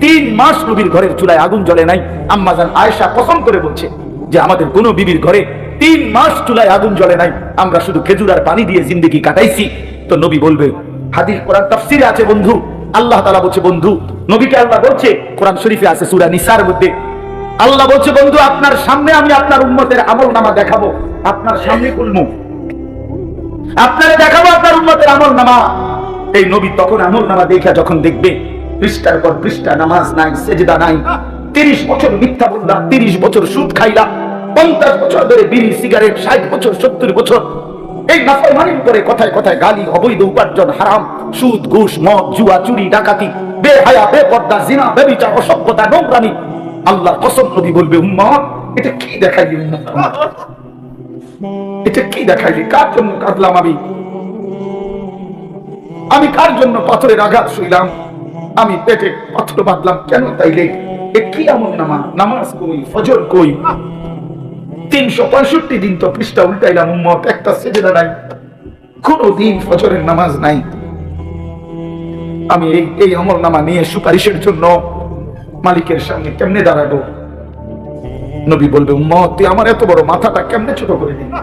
3 মাস নবীর ঘরের চুলায় আগুন জ্বলে নাই। আম্মা জান আয়েশা কসম করে বলছে যে আমাদের কোন বিবির ঘরে 3 মাস চুলায় আগুন জ্বলে নাই, আমরা শুধু খেজুর আর পানি দিয়ে জিন্দেগি কাটাইছি। তো নবী বলবে, হাদিস কোরআন তাফসিরে আছে বন্ধু, আল্লাহ তাআলা বলছে বন্ধু, নবীকে আল্লাহ বলছে, কোরআন শরীফে আছে সূরা নিসার মধ্যে আল্লাহ বলছে, বন্ধু আপনার সামনে আমি আপনার উম্মতের আমলনামা দেখাবো, আপনার সামনে খুলমু, আপনারে দেখাবো আপনার উম্মতের আমলনামা। এই নবী তখন আমলনামা দেখা যখন দেখবে পৃষ্ঠার পর পৃষ্ঠা নামাজ নাই, সেজদা নাই, 30 বছর মিথ্যা বললাম, 30 বছর সুদ খাইলা, 50 বছর ধরে বিড়ি সিগারেট, 60 বছর 70 বছর এই নাফরমানির উপরে কথায় কথায় গালি, অবৈধ উপার্জন, হারাম, সুদ, ঘুষ, মদ, জুয়া, চুরি, ডাকাতি, বেহায়া, বেপর্দা, জিনা, ব্যভিচার, অসভ্যতা, নোংরামি। আল্লাহর কসম নবী বলবে, উম্মত এটা কি দেখাইলি, উম্মত এটা কি দেখাইলি, কার জন্য কাঁদলাম আমি কার জন্য পাথরের আঘাত শুইলাম, আমি পেটে পাথর বাঁধলাম কেন? তাইলে এ কি আমল নামা, নামাজ কই, ফজর কই, 365 দিন তো পৃষ্ঠা উল্টাইলাম উম্মত, একটা সেজদা নাই, কোনদিন ফজরের নামাজ নাই। আমি এই আমল নামা নিয়ে সুপারিশের জন্য মালিকের সামনে কেমনে দাঁড়াবো? নবী বলবে, উম্মত তুই আমার এত বড় মাথাটা কেমনে ছোট করে দিলি?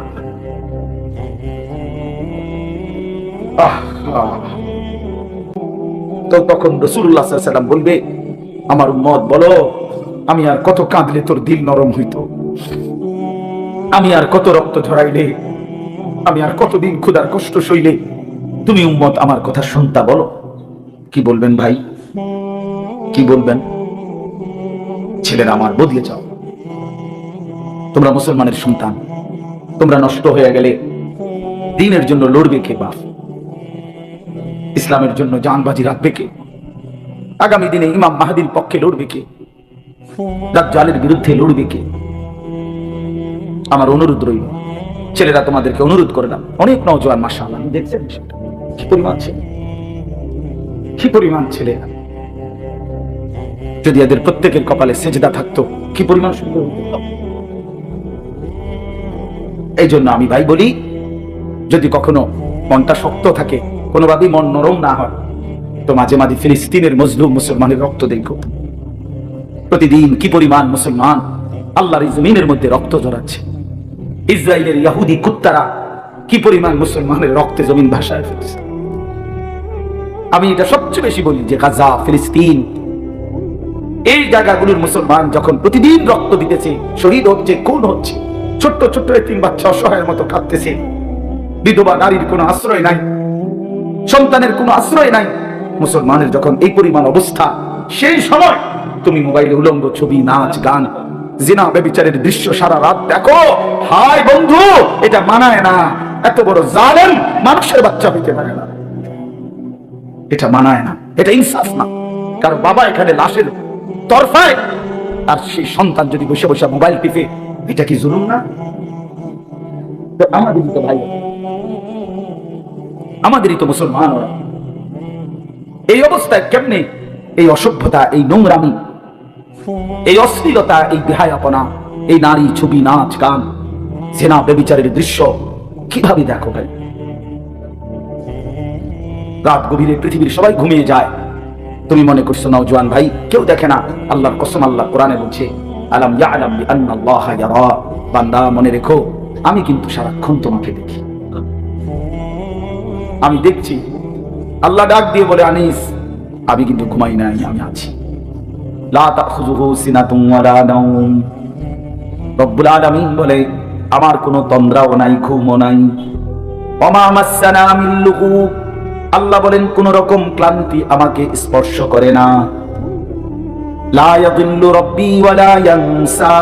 তো তখন রাসূলুল্লাহ সাল্লাল্লাহু আলাইহি ওয়াসাল্লাম বলবে, আমার উম্মত বলো, আমি আর কত কাঁদলে তোর দিল নরম হইতো, আমি আর কত রক্ত ঝরাইলে, আমি আর কতদিন ক্ষুধার কষ্ট সইলে তুমি উম্মত আমার কথা শুনতা? বলো কি বলবেন ভাই, কি বলবেন? ছেলেরা আমার, বদলে যাও, তোমরা মুসলমানের সন্তান, তোমরা নষ্ট হয়ে গেলে দ্বীনের জন্য লড়বে কে? বাপ ইসলামের জন্য জানবাজি রাখবে কে? আগামী দিনে ইমাম মাহদীর পক্ষে লড়বে কে? দাজ্জালের বিরুদ্ধে লড়বে কে? আমার অনুরোধ রইল, ছেলেরা তোমাদেরকে অনুরোধ করলাম, অনেক নওজোয়ান মাশাআল্লাহ দেখছেন কি পরিমাণ ছেলে, কি পরিমাণ ছেলে, যদি এদের প্রত্যেকের কপালে সেজদা থাকতো কি পরিমাণ সুন্দর হতো। এই জন্য আমি ভাই বলি, যদি কখনো মনটা শক্ত থাকে, কোনোভাবেই মন নরম না হয়, তো মাঝে মাঝে ফিলিস্তিনের মজলুম মুসলমানের রক্ত দেখো, প্রতিদিন কি পরিমাণ মুসলমান আল্লাহর জমিনের মধ্যে রক্ত ঝরাচ্ছে। ইসরায়েলের ইহুদি কুত্তারা কি পরিমাণ মুসলমানের রক্তে জমিন ভাসায় ফেলছে। আমি এটা সবচেয়ে বেশি বলি যে গাজা, ফিলিস্তিন, এই জায়গাগুলোর মুসলমান যখন প্রতিদিন রক্ত দিতেছে, শহীদ হচ্ছে, খুন হচ্ছে, ছোট্ট ছোট্ট এতিম বাচ্চা অসহায়ের মতো কাঁদতেছে, বিধবা নারীর কোনো আশ্রয় নাই, সন্তানের কোনো আশ্রয় নাই, মুসলমানের যখন এই পরিমাণ অবস্থা, সেই সময় তুমি মোবাইলে উলঙ্গ ছবি, নাচ, গান, জিনা, ব্যভিচারের দৃশ্য সারা রাত দেখো, হায় বন্ধু এটা মানায় না। এত বড় জালেম মানুষের বাচ্চা হইতে পারে না, এটা মানায় না, এটা ইনসাফ না। কারণ বাবা এখানে লাশের তরফায়, আর সেই সন্তান যদি বসে বসে মোবাইল টিপে, এটা কি জুলুম না? আমাদেরই তো ভাই, আমাদেরই তো মুসলমান ওরা। এই অবস্থায় কেমনে এই অসভ্যতা, এই নোংরামি, এই অশ্লীলতা, এই বেহায়াপনা, এই নারী ছবি, নাচ, গান, জেনা, ব্যভিচারের দৃশ্য কিভাবে দেখো ভাই? রাত গভীরে পৃথিবীর সবাই ঘুমিয়ে যায়, তুমি মনে করছো নওজোয়ান ভাই কেউ দেখে না? আল্লাহর কসম, আল্লাহ কোরআনে বলছে, আলাম ইয়ালাম বিআন্নাল্লাহা ইয়ারা, বান্দা মনে রেখো আমি কিন্তু সারাক্ষণ তোমাকে দেখি, আমি দেখছি। আল্লাহ ডাক দিয়ে বলে, আনিস আমি কিন্তু ঘুমাই নাই, আমি আছি। লা তাখুযুহু সিনাতুন ওয়ালা নাওম, রব্বুল আলামিন বলে আমার কোনো তন্দ্রাও নাই, ঘুমও নাই। ওমা মাসসানা মিন লুগুব, আল্লাহ বলেন কোন রকম ক্লান্তি আমাকে স্পর্শ করে না। লা ইয়াদিল্লু রাব্বি ওয়ালা ইয়ানসা,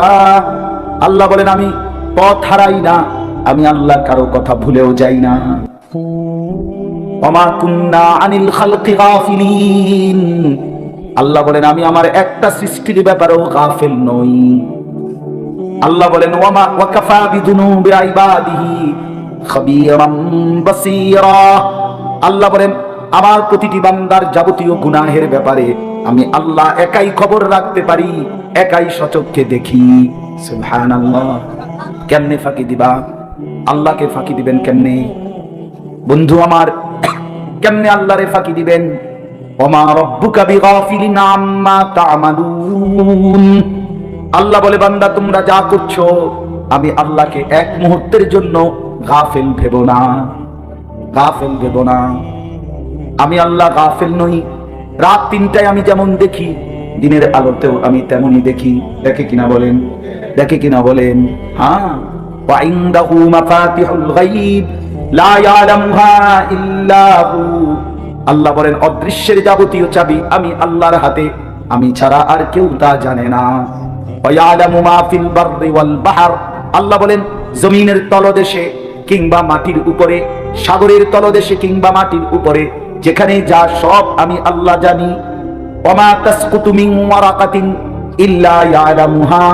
আল্লাহ বলেন আমি পথ হারাই না, আমি আল্লাহ কারো কথা ভুলেও যাই না। ওমা কুন্না আনিল খালকি গাফিলিন, আল্লাহ বলেন আমি আমার একটা সৃষ্টির ব্যাপারেও গাফিল নই। আল্লাহ বলেন ওয়ামা ওয়াকাফা বিদুনুবি ইবাদিহি, খাবীরাম বাসীরা। আল্লাহ বলেন আমার প্রতিটি বান্দার যাবতীয় গুনাহের ব্যাপারে আমি আল্লাহ একাই খবর রাখতে পারি, একাই সচক্ষে দেখি। সুবহানাল্লাহ। কেমনে ফাঁকি দিবা? আল্লাহকে ফাঁকি দিবেন কেমনে? বন্ধু আমার, কেমনে আল্লাহরে ফাঁকি দিবেন? ওমা রাব্বুকা বিগাফিলিন আম্মা তা'মালুন। আল্লাহ বলে বান্দা তোমরা যা করছো আমি আল্লাহকে এক মুহূর্তের জন্য গাফিল ভেবো না, গাফিল ভেবো না। আমি আল্লাহ গাফিল নই। রাত ৩টায় আমি যেমন দেখি দিনের আলোতেও আমি তেমনই দেখি। দেখে কিনা বলেন? দেখে কিনা বলেন? হ্যাঁ। ওয়া ইনদাহু মাফাতিহুল গায়ব লা ইয়ালামুহা ইল্লা হু। আল্লাহ বলেন অদৃশ্যের যাবতীয় চাবি আমি আল্লাহর হাতে, আমি ছাড়া আর কেউ তা জানে না। ওয়া ইয়ালামু মা ফিল বাররি ওয়াল বাহর। আল্লাহ বলেন জমিনের তলদেশে কিংবা মাটির উপরে, সাগরের তলদেশে কিংবা মাটির উপরে যেখানে যা সব আমি আল্লাহ জানি। ওমা তাসকুতু মিন ওয়ারাকাতিন ইল্লা ইয়ালামুহা।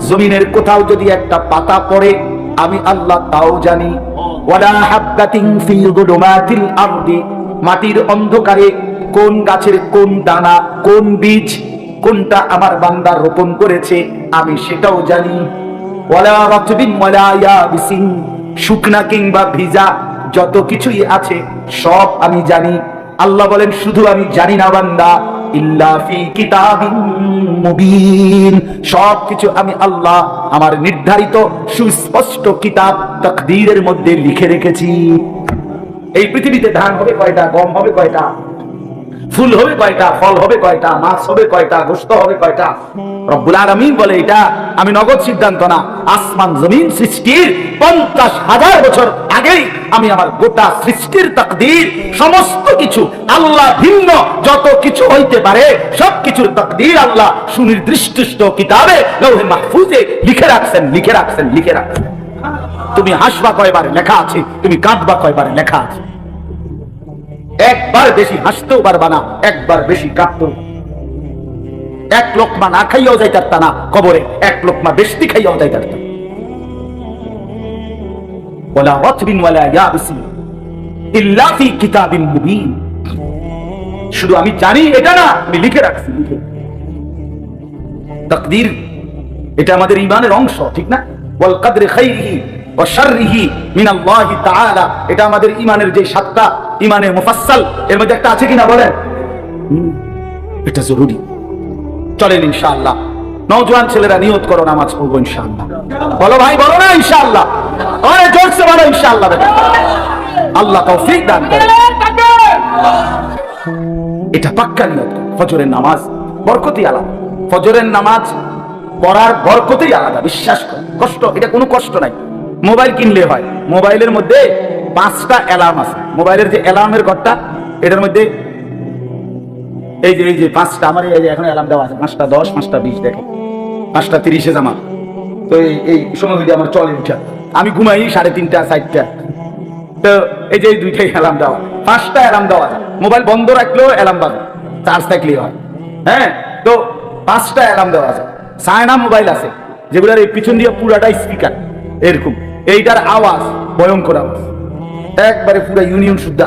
জমিনের কোথাও যদি একটা পাতা পড়ে আমি আল্লাহ তাও জানি। ওয়ালা হাববাতিন ফি যুলুমাতিল আরদি। মাটির অন্ধকারে কোন গাছের কোন দানা, কোন বীজ, কোনটা আমার বান্দা রোপণ করেছে আমি সেটাও জানি। ওয়ালা রাতবিন ওয়ালা ইয়াবিসিন। শুকনা কিংবা ভিজা যত কিছুই আছে সব আমি জানি। আল্লাহ বলেন শুধু আমি জানি না বান্দা, ইল্লা ফি কিতাবিন মুবিন। সব কিছু আমি আল্লাহ আমার নির্ধারিত সুস্পষ্ট কিতাব তাকদীরের মধ্যে লিখে রেখেছি। এই পৃথিবীতে ধান হবে কয়টা, গম হবে কয়টা, ফুল হবে কয়টা, ফল হবে কয়টা, মাছ হবে কয়টা, গোশত হবে কয়টা, রব্বুল আলামিন বলে এটা আমি নগদ সিদ্ধান্ত না। আসমান জমিন সৃষ্টির 50,000 বছর আগেই আমি আমার গোটা সৃষ্টির তাকদীর সমস্ত কিছু আল্লাহ ভিন্ন যত কিছু হইতে পারে সবকিছুর তাকদীর আল্লাহ সুনির্দিষ্ট কিতাবে লৌহে মাহফুজে লিখে রাখছেন, লিখে রাখছেন, লিখে রাখছেন। তুমি হাসবা কয়বার লেখা আছে, তুমি কাঁদবা কয়বার লেখা আছে। একবার বেশি হাসতেও পারবা না, একবার বেশি কাঁদতেও। এক লোকমা না খাইয়াও যাইতারতা না কবরে, এক লোকমা বেশি খাইয়াও যাইতারতা। ওয়ালা রাতবিন ওয়ালা ইয়াবিসিন ইল্লা ফি কিতাবিন মুবিন। শুধু আমি জানি এটা না, আমি লিখে রাখছি। লিখে তাকদীর এটা আমাদের ঈমানের অংশ, ঠিক না? ওয়াল কদরি খাইরিহি ওয়া শাররিহি মিনাল্লাহি তাআলা। এটা আমাদের ঈমানের যে 7টা ঈমানে মুফাসসাল এর মধ্যে একটা আছে কিনা বলেন? এটা জরুরি। চলেন ইনশাআল্লাহ নওজোয়ান ছেলেরা নিয়ত করো নামাজ পড়বো ইনশাআল্লাহ। বলো ভাই, বলো না ইনশাআল্লাহ। আরে জোরসে বলো ইনশাআল্লাহ। আল্লাহ তৌফিক দান করেন। এটা পাক্কা নিয়ত। ফজরের নামাজ বরকতই আলাদা। ফজরের নামাজ পড়ার বরকতই আলাদা, বিশ্বাস করো। কষ্ট, এটা কোনো কষ্ট নাই। মোবাইল কিনলে হয়, মোবাইলের মধ্যে 5টা অ্যালার্ম আছে। মোবাইলের যে অ্যালার্মের ঘরটা এটার মধ্যে এই যে 5টা আমার এই যে এখন অ্যালার্ম দেওয়া আছে। 5টা 10, 5টা 20, দেখে 5টা 30 জামা। তো এই সময় আমার চলে উঠা, আমি ঘুমাই 3:30, 4টা। তো এই যে 2টাই অ্যালার্ম দেওয়া, 5টা অ্যালার্ম দেওয়া যায়। মোবাইল বন্ধ রাখলেও অ্যালার্ম বাজে, চার্জ থাকলেই হয়। হ্যাঁ, তো 5টা অ্যালার্ম দেওয়া আছে। চায়না মোবাইল আছে যেগুলোর এই পিছন দিয়ে পুরাটাই স্পিকার এরকম, এইটার আওয়াজ ভয়ঙ্কর আওয়াজ, একবারে পুরা ইউনিয়ন শুদ্ধা,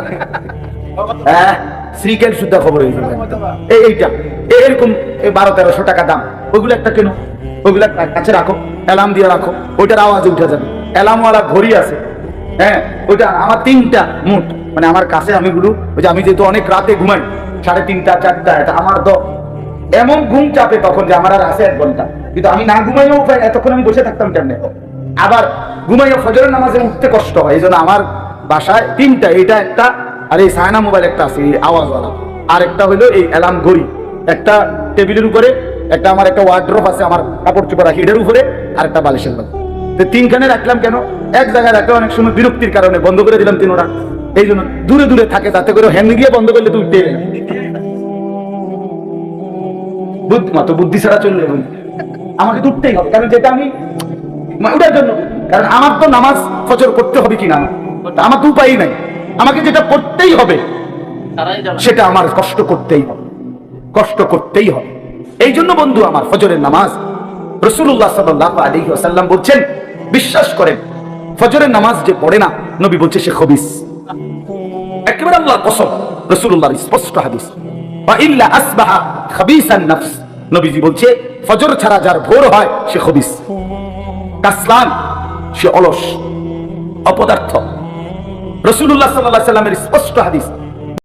হ্যাঁ শ্রীকেল শুদ্ধা খবর হয়ে যাবে। এইটা এরকম 1200-1300 টাকা দাম। ওইগুলো একটা কেন, ওইগুলা কাছে রাখো, অ্যালার্ম দিয়ে রাখো, ওইটার আওয়াজ উঠে যাবে। অ্যালার্মওয়ালা ঘড়ি আছে, হ্যাঁ ওইটা আমার 3টা মোট, মানে আমার কাছে আমি গুলো, ওই যে আমি যেহেতু অনেক রাতে ঘুমাই 3:30, 4টা, এটা আমার তো এমন ঘুম চাপে তখন যে আমার আর আছে 1 ঘন্টা, কিন্তু আমি না ঘুমাইও উপায়, এতক্ষণ আমি বসে থাকতাম কেমনে। আবার ঘুমাইও ফজরের নামাজে উঠতে কষ্ট হয়, এই জন্য আমার বাসায় 3টা, এটা একটা, আর এই সায়না মোবাইল একটা আছে আওয়াজওয়ালা, আর একটা হলো এই অ্যালার্ম ঘড়ি, একটা টেবিলের উপরে, একটা আমার একটা ওয়ার্ড্রপ আছে আমার কাপড় চোপড় রাখি এটার উপরে, আর একটা বালিশের উপরে। তো 3খানে রাখলাম কেন? এক জায়গায় রাখলে অনেক সময় বিরক্তির কারণে বন্ধ করে দিলাম 3টা, এই জন্য দূরে দূরে থাকে, তাতে করে হ্যান্ড গিয়ে বন্ধ করলে তুই উঠতে বুদ্ধি ছাড়া চললে আমাকে উঠতেই হবে, কারণ যেটা আমি ওটার জন্য, কারণ আমার তো নামাজ ফজর করতে হবে কিনা আমার তো উপায় নাই, আমাকে যেটা করতেই হবে সেটা আমার কষ্ট করতেই হবে, কষ্ট করতেই হবে। এই জন্য বন্ধু আমার ফজরের নামাজ রাসূলুল্লাহ সাল্লাল্লাহু আলাইহি ওয়াসাল্লাম বলছেন, বিশ্বাস করেন ফজরের নামাজ যে পড়ে না নবী বলছে সে খবিস। একেবারে আল্লাহর কসম, রাসূলুল্লাহর স্পষ্ট হাদিস, ওয়া ইল্লা আসবাহা খাবিসান নফস, নবীজি বলছে ফজর ছাড়া যার ভোর হয় সে খবিস, কাসলান, সে অলস, অপদার্থ। রাসূলুল্লাহ সাল্লাল্লাহু আলাইহি ওয়াসাল্লামের স্পষ্ট হাদিস,